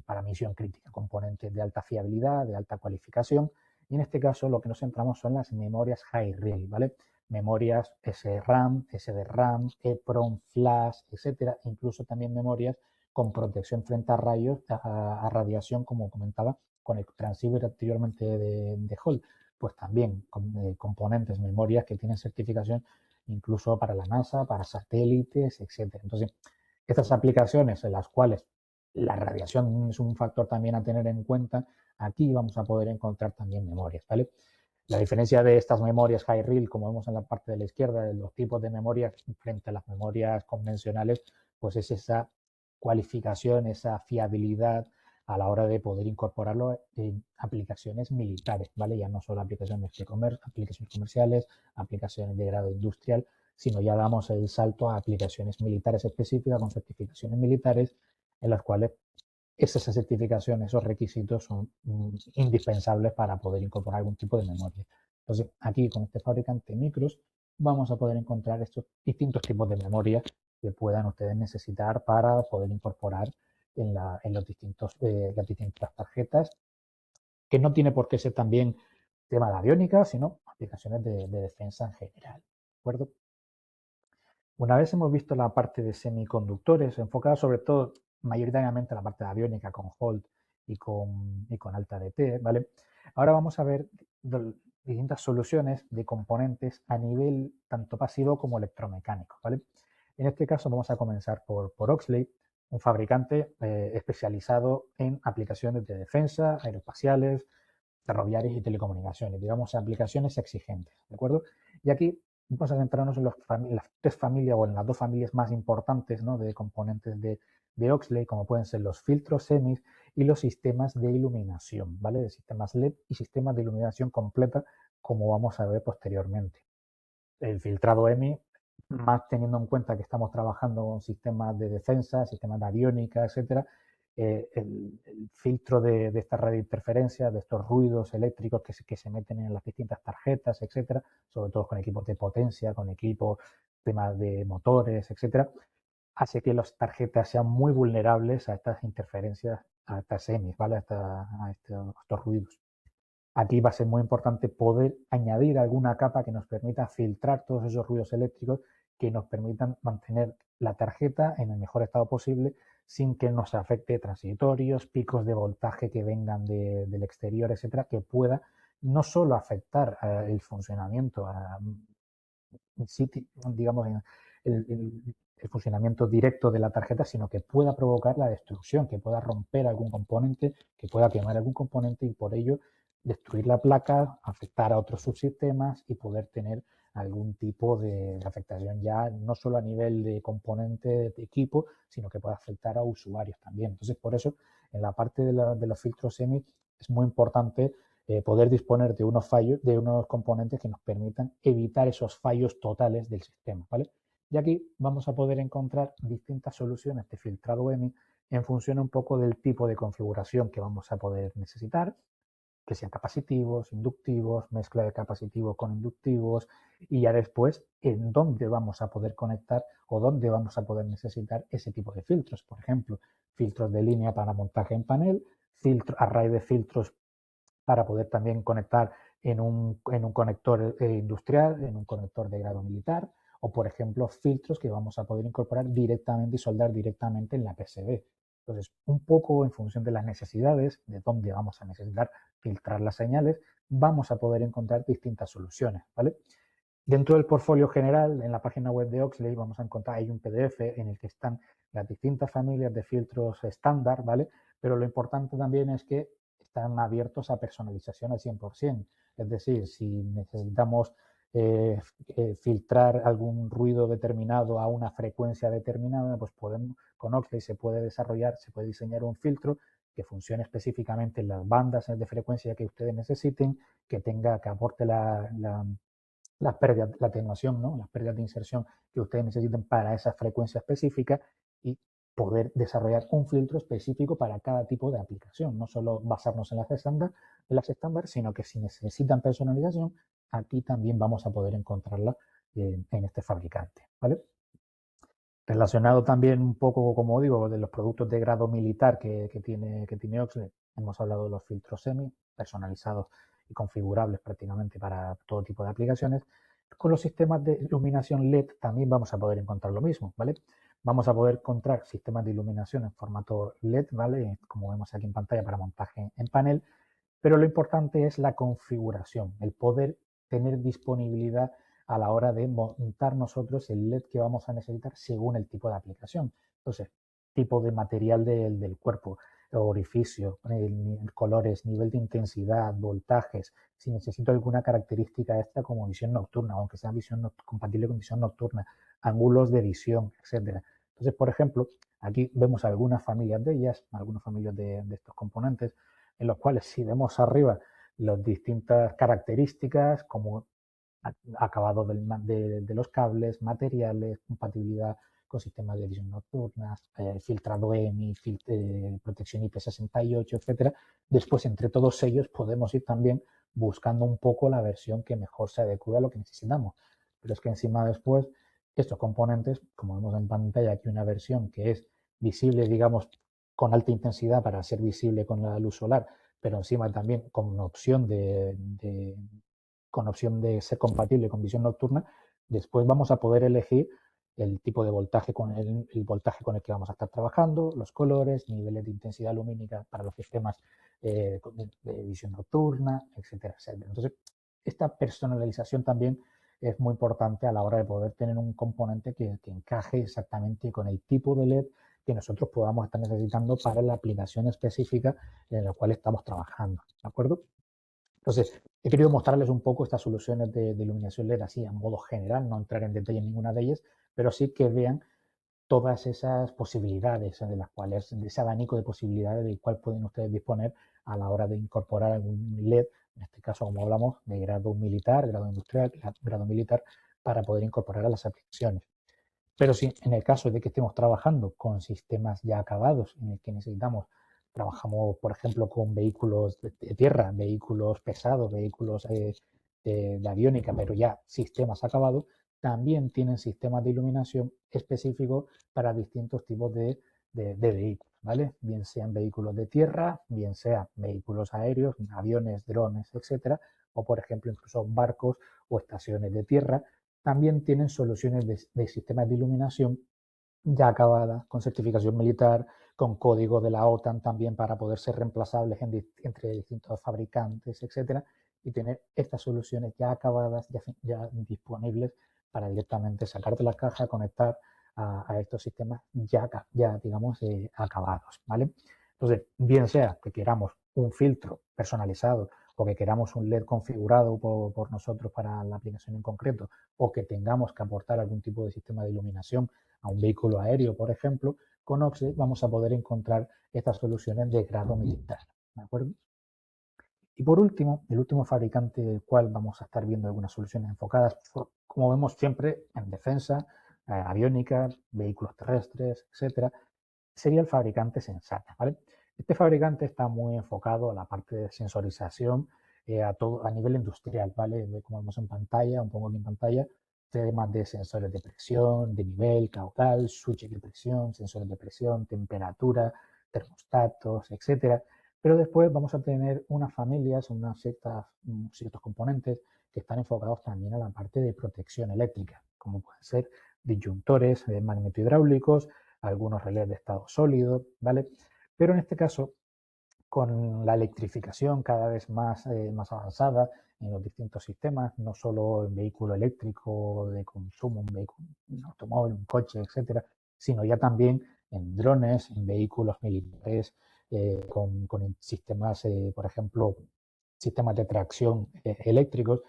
B: para misión crítica, componentes de alta fiabilidad, de alta cualificación. Y en este caso lo que nos centramos son las memorias high real, ¿vale? Memorias SRAM, SDRAM, EEPROM, flash, etcétera, e incluso también memorias con protección frente a rayos, a radiación, como comentaba, con el transceiver anteriormente de Hall, pues también componentes, memorias que tienen certificación incluso para la NASA, para satélites, etcétera. Entonces, estas aplicaciones en las cuales la radiación es un factor también a tener en cuenta, aquí vamos a poder encontrar también memorias, ¿vale? La diferencia de estas memorias high real, como vemos en la parte de la izquierda, de los tipos de memorias frente a las memorias convencionales, pues es esa cualificación, esa fiabilidad a la hora de poder incorporarlo en aplicaciones militares, ¿vale? Ya no solo aplicaciones comerciales, aplicaciones de grado industrial, sino ya damos el salto a aplicaciones militares específicas con certificaciones militares en las cuales esas certificaciones, esos requisitos son indispensables para poder incorporar algún tipo de memoria. Entonces, aquí con este fabricante Micros vamos a poder encontrar estos distintos tipos de memoria que puedan ustedes necesitar para poder incorporar en las distintas tarjetas, que no tiene por qué ser también tema de aviónica, sino aplicaciones de defensa en general. ¿De acuerdo? Una vez hemos visto la parte de semiconductores, enfocada sobre todo mayoritariamente a la parte de aviónica con Holt y con Alta DT, ¿vale? Ahora vamos a ver distintas soluciones de componentes a nivel tanto pasivo como electromecánico, ¿vale? En este caso vamos a comenzar por Oxley, un fabricante especializado en aplicaciones de defensa, aeroespaciales, ferroviarias y telecomunicaciones, digamos, aplicaciones exigentes, ¿de acuerdo? Y aquí vamos a centrarnos en las tres familias o en las dos familias más importantes, ¿no? De componentes de Oxley, como pueden ser los filtros semis y los sistemas de iluminación, ¿vale? De sistemas LED y sistemas de iluminación completa, como vamos a ver posteriormente. El filtrado EMI, más teniendo en cuenta que estamos trabajando con sistemas de defensa, sistemas de aviónica, etcétera, el filtro de esta radiointerferencia, de estos ruidos eléctricos que se meten en las distintas tarjetas, etcétera, sobre todo con equipos de potencia, con equipos, temas de motores, etcétera, hace que las tarjetas sean muy vulnerables a estas interferencias, a estas EMIs, ¿vale? A estos ruidos. Aquí va a ser muy importante poder añadir alguna capa que nos permita filtrar todos esos ruidos eléctricos que nos permitan mantener la tarjeta en el mejor estado posible sin que nos afecte transitorios, picos de voltaje que vengan del exterior, etcétera, que pueda no solo afectar el funcionamiento digamos, el funcionamiento directo de la tarjeta, sino que pueda provocar la destrucción, que pueda romper algún componente, que pueda quemar algún componente y por ello destruir la placa, afectar a otros subsistemas y poder tener algún tipo de afectación ya no solo a nivel de componente de equipo, sino que pueda afectar a usuarios también. Entonces, por eso, en la parte de los filtros semi es muy importante poder disponer de unos fallos, de unos componentes que nos permitan evitar esos fallos totales del sistema, ¿vale? Y aquí vamos a poder encontrar distintas soluciones de filtrado EMI en función un poco del tipo de configuración que vamos a poder necesitar, que sean capacitivos, inductivos, mezcla de capacitivos con inductivos y ya después en dónde vamos a poder conectar o dónde vamos a poder necesitar ese tipo de filtros. Por ejemplo, filtros de línea para montaje en panel, array de filtros para poder también conectar en un conector industrial, en un conector de grado militar, o por ejemplo filtros que vamos a poder incorporar directamente y soldar directamente en la PCB. Entonces, un poco en función de las necesidades, de dónde vamos a necesitar filtrar las señales, vamos a poder encontrar distintas soluciones, ¿vale? Dentro del portfolio general, en la página web de Oxley, vamos a encontrar, hay un PDF en el que están las distintas familias de filtros estándar, ¿vale? Pero lo importante también es que están abiertos a personalización al 100%. Es decir, si necesitamos filtrar algún ruido determinado a una frecuencia determinada, pues podemos, con Oxley se puede desarrollar, se puede diseñar un filtro que funcione específicamente en las bandas de frecuencia que ustedes necesiten, que tenga, que aporte las pérdidas, la atenuación, ¿no? Las pérdidas de inserción que ustedes necesiten para esa frecuencia específica y poder desarrollar un filtro específico para cada tipo de aplicación, no solo basarnos en las estándar, sino que si necesitan personalización, aquí también vamos a poder encontrarla en este fabricante, ¿vale? Relacionado también un poco, como digo, de los productos de grado militar que tiene Oxley, hemos hablado de los filtros semi personalizados y configurables prácticamente para todo tipo de aplicaciones. Con los sistemas de iluminación LED también vamos a poder encontrar lo mismo, ¿vale? Vamos a poder encontrar sistemas de iluminación en formato LED, ¿vale? Como vemos aquí en pantalla para montaje en panel, pero lo importante es la configuración, el poder tener disponibilidad a la hora de montar nosotros el LED que vamos a necesitar según el tipo de aplicación. Entonces, tipo de material del cuerpo, orificio, colores, nivel de intensidad, voltajes, si necesito alguna característica extra como visión nocturna, aunque sea visión compatible con visión nocturna, ángulos de visión, etcétera. Entonces, por ejemplo, aquí vemos algunas familias de ellas, algunas familias de estos componentes, en los cuales si vemos arriba las distintas características como acabado de los cables, materiales, compatibilidad con sistemas de visión nocturna, filtrado EMI, protección IP68, etcétera. Después, entre todos ellos, podemos ir también buscando un poco la versión que mejor se adecue a lo que necesitamos. Pero es que encima después, estos componentes, como vemos en pantalla, aquí una versión que es visible, digamos, con alta intensidad para ser visible con la luz solar, pero encima también con opción de ser compatible con visión nocturna, después vamos a poder elegir el tipo de voltaje el voltaje con el que vamos a estar trabajando, los colores, niveles de intensidad lumínica para los sistemas de visión nocturna, etcétera, etcétera. Entonces, esta personalización también es muy importante a la hora de poder tener un componente que encaje exactamente con el tipo de LED que nosotros podamos estar necesitando para la aplicación específica en la cual estamos trabajando. ¿De acuerdo? Entonces, he querido mostrarles un poco estas soluciones de iluminación LED así a modo general, no entrar en detalle en ninguna de ellas, pero sí que vean todas esas posibilidades de las cuales, de ese abanico de posibilidades del cual pueden ustedes disponer a la hora de incorporar algún LED, en este caso, como hablamos, de grado militar, grado industrial, grado militar, para poder incorporar a las aplicaciones. Pero si en el caso de que estemos trabajando con sistemas ya acabados, en el que trabajamos, por ejemplo, con vehículos de tierra, vehículos pesados, vehículos de aviónica, pero ya sistemas acabados, también tienen sistemas de iluminación específicos para distintos tipos de vehículos, ¿vale? Bien sean vehículos de tierra, bien sean vehículos aéreos, aviones, drones, etcétera, o por ejemplo incluso barcos o estaciones de tierra también tienen soluciones de sistemas de iluminación ya acabadas, con certificación militar, con código de la OTAN también para poder ser reemplazables entre distintos fabricantes, etcétera, y tener estas soluciones ya acabadas, ya disponibles para directamente sacar de la caja, conectar a estos sistemas ya digamos, acabados, ¿vale? Entonces, bien sea que queramos un filtro personalizado o que queramos un LED configurado por nosotros para la aplicación en concreto, o que tengamos que aportar algún tipo de sistema de iluminación a un vehículo aéreo, por ejemplo, con Oxley vamos a poder encontrar estas soluciones de grado militar. ¿De acuerdo? Y por último, el último fabricante del cual vamos a estar viendo algunas soluciones enfocadas, como vemos siempre, en defensa, aviónica, vehículos terrestres, etcétera, sería el fabricante Sensata, ¿vale? Este fabricante está muy enfocado a la parte de sensorización a nivel industrial, ¿vale? Como vemos en pantalla, un poco aquí en pantalla, temas de sensores de presión, de nivel, caudal, switches de presión, sensores de presión, temperatura, termostatos, etcétera. Pero después vamos a tener unas familias, ciertos componentes que están enfocados también a la parte de protección eléctrica, como pueden ser disyuntores magnetohidráulicos, algunos relés de estado sólido, ¿vale? Pero en este caso, con la electrificación cada vez más avanzada en los distintos sistemas, no solo en vehículo eléctrico de consumo, un automóvil, un coche, etcétera, sino ya también en drones, en vehículos militares, con sistemas, por ejemplo, sistemas de tracción eléctricos.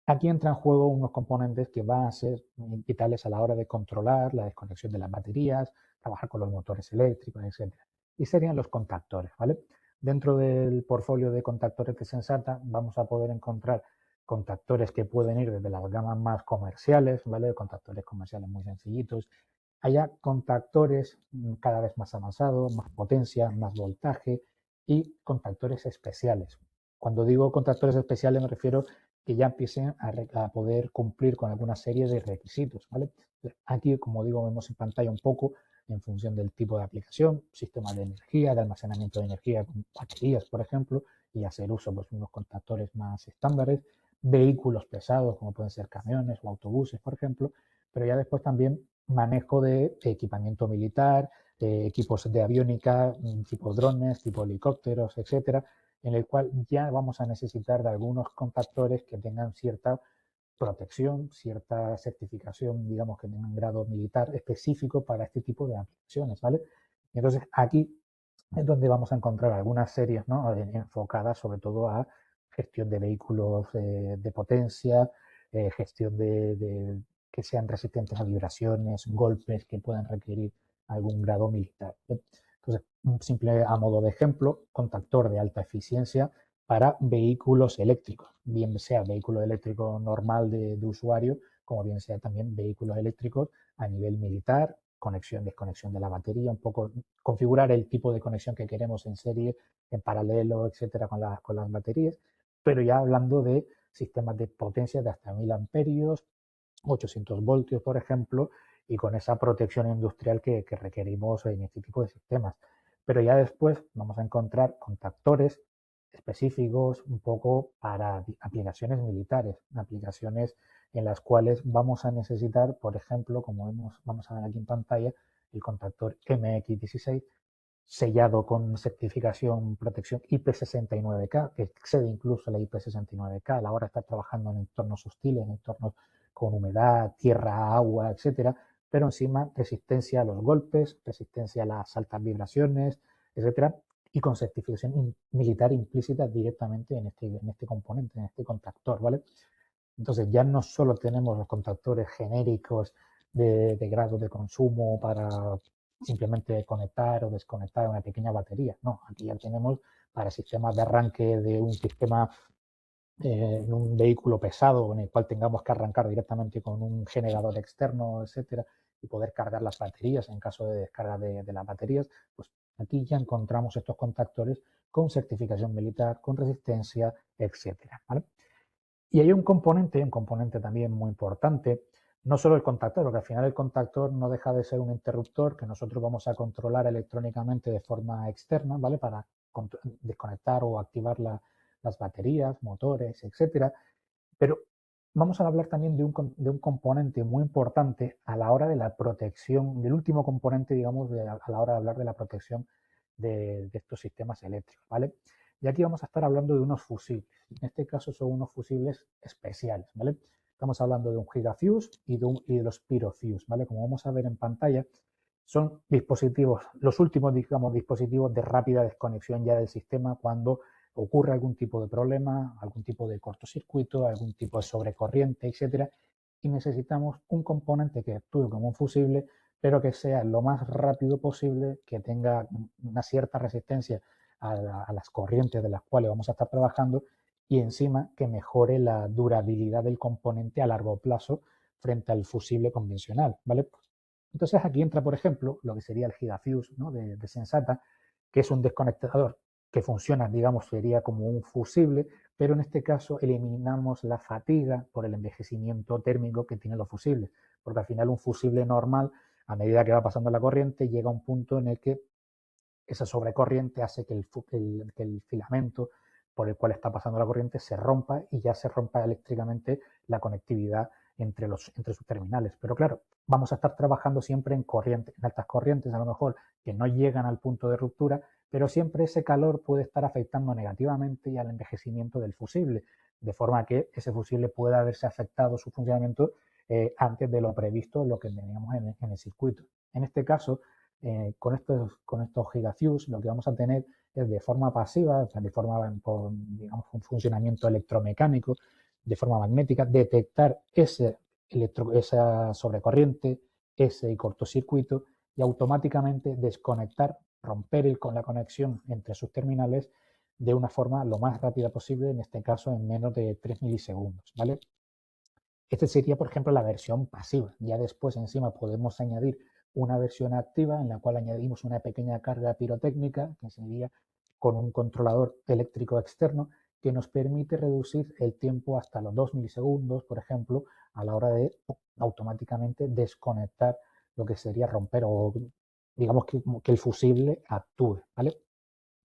B: Aquí entran en juego unos componentes que van a ser vitales a la hora de controlar la desconexión de las baterías, trabajar con los motores eléctricos, etcétera. Y serían los contactores, ¿vale? Dentro del portfolio de contactores de Sensata vamos a poder encontrar contactores que pueden ir desde las gamas más comerciales, ¿vale? Contactores comerciales muy sencillitos. Haya contactores cada vez más avanzados, más potencia, más voltaje y contactores especiales. Cuando digo contactores especiales me refiero que ya empiecen a poder cumplir con alguna serie de requisitos, ¿vale? Aquí, como digo, vemos en pantalla un poco en función del tipo de aplicación, sistemas de energía, de almacenamiento de energía con baterías, por ejemplo, y hacer uso pues unos contactores más estándares, vehículos pesados como pueden ser camiones o autobuses, por ejemplo, pero ya después también manejo de equipamiento militar, de equipos de aviónica, tipo drones, tipo helicópteros, etcétera, en el cual ya vamos a necesitar de algunos contactores que tengan cierta protección, cierta certificación, digamos que tengan un grado militar específico para este tipo de aplicaciones, ¿vale? Entonces aquí es donde vamos a encontrar algunas series, ¿no? Enfocadas sobre todo a gestión de vehículos de potencia, gestión que sean resistentes a vibraciones, golpes que puedan requerir algún grado militar. Entonces, un simple a modo de ejemplo, contactor de alta eficiencia para vehículos eléctricos, bien sea vehículo eléctrico normal de usuario, como bien sea también vehículos eléctricos a nivel militar, conexión, desconexión de la batería, un poco configurar el tipo de conexión que queremos en serie, en paralelo, etcétera, con las baterías, pero ya hablando de sistemas de potencia de hasta 1000 amperios, 800 voltios, por ejemplo, y con esa protección industrial que requerimos en este tipo de sistemas. Pero ya después vamos a encontrar contactores específicos un poco para aplicaciones militares, aplicaciones en las cuales vamos a necesitar, por ejemplo, vamos a ver aquí en pantalla, el contactor MX16 sellado con certificación protección IP69K, que excede incluso la IP69K a la hora de estar trabajando en entornos hostiles, en entornos con humedad, tierra, agua, etcétera, pero encima resistencia a los golpes, resistencia a las altas vibraciones, etcétera, y con certificación militar implícita directamente en este componente, en este contactor, ¿vale? Entonces ya no solo tenemos los contactores genéricos de grado de consumo para simplemente conectar o desconectar una pequeña batería. No, aquí ya tenemos para sistemas de arranque de un sistema en un vehículo pesado en el cual tengamos que arrancar directamente con un generador externo, etcétera, y poder cargar las baterías en caso de descarga de las baterías, pues aquí ya encontramos estos contactores con certificación militar, con resistencia, etcétera, ¿vale? Y hay un componente también muy importante, no solo el contactor, porque al final el contactor no deja de ser un interruptor que nosotros vamos a controlar electrónicamente de forma externa, ¿vale? Para desconectar o activar las baterías, motores, etcétera. Pero vamos a hablar también de un componente muy importante a la hora de la protección, del último componente, digamos, a la hora de hablar de la protección de estos sistemas eléctricos, ¿vale? Y aquí vamos a estar hablando de unos fusibles. En este caso son unos fusibles especiales, ¿vale? Estamos hablando de un gigafuse y de los pyrofuse, ¿vale? Como vamos a ver en pantalla, son dispositivos, los últimos, digamos, dispositivos de rápida desconexión ya del sistema cuando ocurre algún tipo de problema, algún tipo de cortocircuito, algún tipo de sobrecorriente, etcétera, y necesitamos un componente que actúe como un fusible, pero que sea lo más rápido posible, que tenga una cierta resistencia a las corrientes de las cuales vamos a estar trabajando y encima que mejore la durabilidad del componente a largo plazo frente al fusible convencional, ¿vale? Entonces aquí entra, por ejemplo, lo que sería el Gigafuse, ¿no? de Sensata, que es un desconectador que funciona, digamos, sería como un fusible, pero en este caso eliminamos la fatiga por el envejecimiento térmico que tienen los fusibles, porque al final un fusible normal, a medida que va pasando la corriente, llega a un punto en el que esa sobrecorriente hace que el filamento por el cual está pasando la corriente se rompa y ya se rompa eléctricamente la conectividad entre sus terminales. Pero claro, vamos a estar trabajando siempre en corriente, en altas corrientes, a lo mejor que no llegan al punto de ruptura, pero siempre ese calor puede estar afectando negativamente al envejecimiento del fusible, de forma que ese fusible pueda haberse afectado su funcionamiento antes de lo previsto, lo que teníamos en el circuito. En este caso, con estos gigafuse, lo que vamos a tener es de forma pasiva, o sea, de forma, por, digamos, un funcionamiento electromecánico, de forma magnética, detectar esa sobrecorriente, ese cortocircuito y automáticamente desconectar, romper con la conexión entre sus terminales de una forma lo más rápida posible, en este caso en menos de 3 milisegundos, ¿vale? Este sería, por ejemplo, la versión pasiva. Ya después encima podemos añadir una versión activa en la cual añadimos una pequeña carga pirotécnica, que sería con un controlador eléctrico externo, que nos permite reducir el tiempo hasta los 2 milisegundos, por ejemplo, a la hora de automáticamente desconectar lo que sería romper o digamos que el fusible actúe, ¿vale?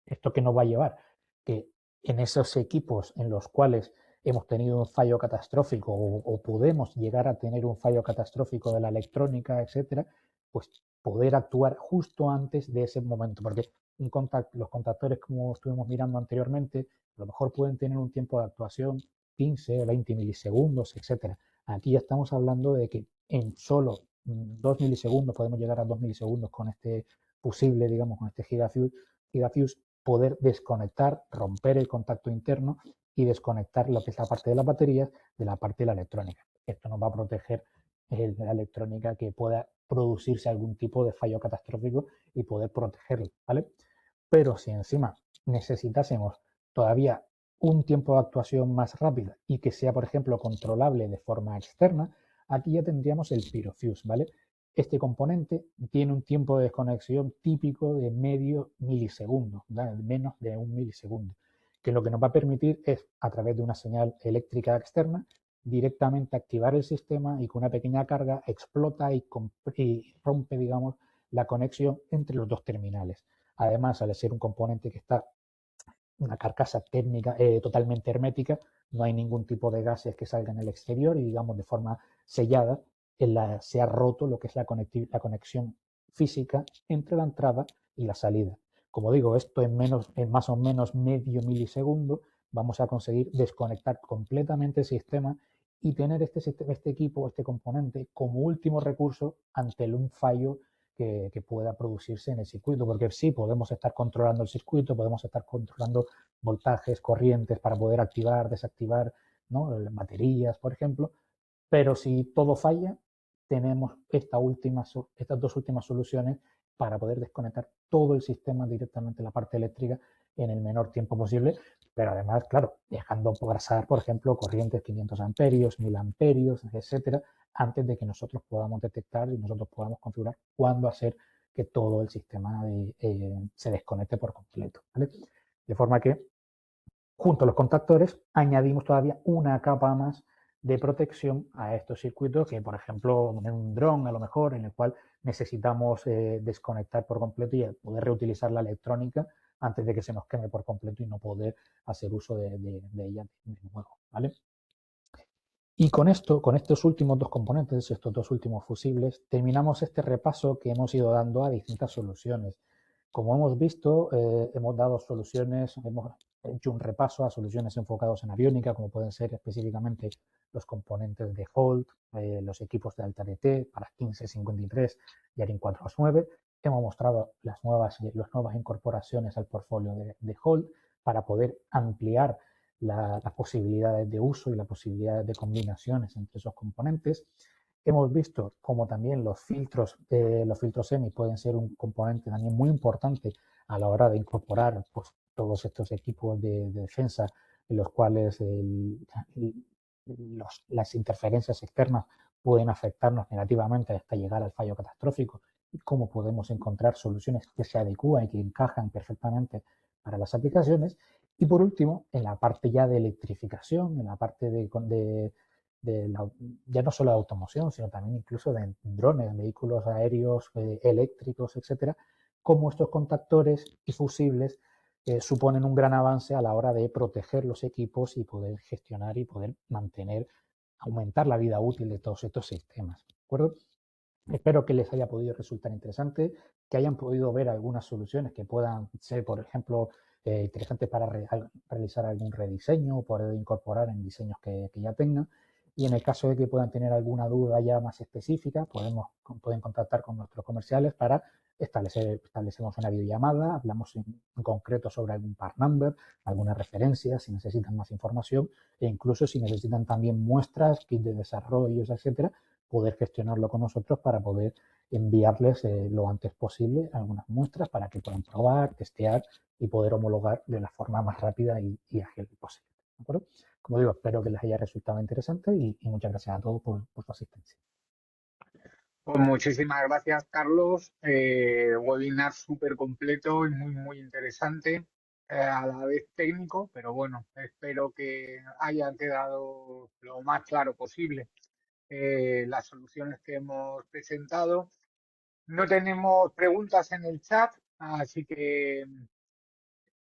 B: ¿Esto qué nos va a llevar? Que en esos equipos en los cuales hemos tenido un fallo catastrófico o podemos llegar a tener un fallo catastrófico de la electrónica, etcétera, pues poder actuar justo antes de ese momento, porque los contactores, como estuvimos mirando anteriormente, a lo mejor pueden tener un tiempo de actuación 15, 20 milisegundos, etcétera. Aquí ya estamos hablando de que en solo 2 milisegundos, podemos llegar a 2 milisegundos con este fusible, digamos, con este gigafuse, poder desconectar, romper el contacto interno y desconectar lo que es la parte de las baterías de la parte de la electrónica. Esto nos va a proteger la electrónica que pueda producirse algún tipo de fallo catastrófico y poder protegerlo, ¿vale? Pero si encima necesitásemos todavía un tiempo de actuación más rápido y que sea, por ejemplo, controlable de forma externa, aquí ya tendríamos el Pyrofuse, ¿vale? Este componente tiene un tiempo de desconexión típico de medio milisegundo, ¿vale? Menos de un milisegundo, que lo que nos va a permitir es, a través de una señal eléctrica externa, directamente activar el sistema y con una pequeña carga explota y rompe, digamos, la conexión entre los dos terminales. Además, al ser un componente que está una carcasa técnica totalmente hermética, no hay ningún tipo de gases que salgan al exterior y, digamos, de forma sellada, se ha roto lo que es la conexión física entre la entrada y la salida. Como digo, esto en más o menos medio milisegundo vamos a conseguir desconectar completamente el sistema y tener este equipo, este componente, como último recurso ante un fallo que pueda producirse en el circuito, porque sí, podemos estar controlando el circuito, podemos estar controlando voltajes, corrientes para poder activar, desactivar, ¿no? Baterías, por ejemplo, pero si todo falla, tenemos estas dos últimas soluciones para poder desconectar todo el sistema directamente la parte eléctrica en el menor tiempo posible, pero además, claro, dejando pasar, por ejemplo, corrientes 500 amperios, 1000 amperios, etcétera, antes de que nosotros podamos detectar y nosotros podamos configurar cuándo hacer que todo el sistema se desconecte por completo, ¿vale? De forma que junto a los contactores añadimos todavía una capa más de protección a estos circuitos que, por ejemplo, en un dron a lo mejor, en el cual necesitamos desconectar por completo y poder reutilizar la electrónica antes de que se nos queme por completo y no poder hacer uso de ella de nuevo, ¿vale? Y con esto, con estos últimos dos componentes, estos dos últimos fusibles, terminamos este repaso que hemos ido dando a distintas soluciones. Como hemos visto, hemos dado soluciones, hemos hecho un repaso a soluciones enfocadas en aviónica, como pueden ser específicamente los componentes de Holt, los equipos de alta DT para 1553 y ARIN 429. Hemos mostrado las nuevas incorporaciones al portfolio de Holt para poder ampliar las posibilidades de uso y las posibilidades de combinaciones entre esos componentes. Hemos visto como también los filtros EMI pueden ser un componente también muy importante a la hora de incorporar pues, todos estos equipos de defensa en los cuales las interferencias externas pueden afectarnos negativamente hasta llegar al fallo catastrófico y cómo podemos encontrar soluciones que se adecúan y que encajan perfectamente para las aplicaciones. Y por último, en la parte ya de electrificación, en la parte ya no solo de automoción, sino también incluso de drones, vehículos aéreos, eléctricos, etcétera, cómo estos contactores y fusibles suponen un gran avance a la hora de proteger los equipos y poder gestionar y poder mantener aumentar la vida útil de todos estos sistemas. ¿De acuerdo? Espero que les haya podido resultar interesante, que hayan podido ver algunas soluciones que puedan ser, por ejemplo, interesantes para realizar algún rediseño o poder incorporar en diseños que ya tengan. Y en el caso de que puedan tener alguna duda ya más específica, pueden contactar con nuestros comerciales para establecemos una videollamada, hablamos en concreto sobre algún part number, alguna referencia, si necesitan más información e incluso si necesitan también muestras, kit de desarrollos, etcétera, poder gestionarlo con nosotros para poder enviarles lo antes posible algunas muestras para que puedan probar, testear y poder homologar de la forma más rápida y ágil posible. ¿De acuerdo? Como digo, espero que les haya resultado interesante y muchas gracias a todos por su asistencia.
A: Pues muchísimas gracias, Carlos. Webinar súper completo y muy interesante, a la vez técnico, pero bueno, espero que haya quedado lo más claro posible las soluciones que hemos presentado. No tenemos preguntas en el chat, así que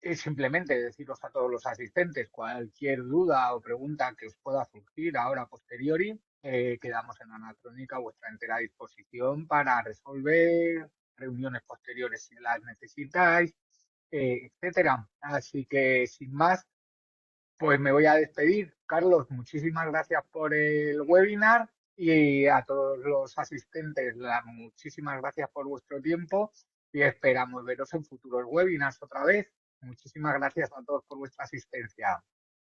A: es simplemente deciros a todos los asistentes cualquier duda o pregunta que os pueda surgir ahora a posteriori, quedamos en Anatrónica a vuestra entera disposición para resolver reuniones posteriores si las necesitáis, etcétera. Así que sin más, pues me voy a despedir. Carlos, muchísimas gracias por el webinar y a todos los asistentes, muchísimas gracias por vuestro tiempo y esperamos veros en futuros webinars otra vez. Muchísimas gracias a todos por vuestra asistencia.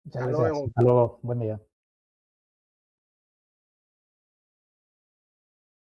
B: Muchas
A: Hasta
B: gracias.
A: luego.
B: Hasta luego. Buen día.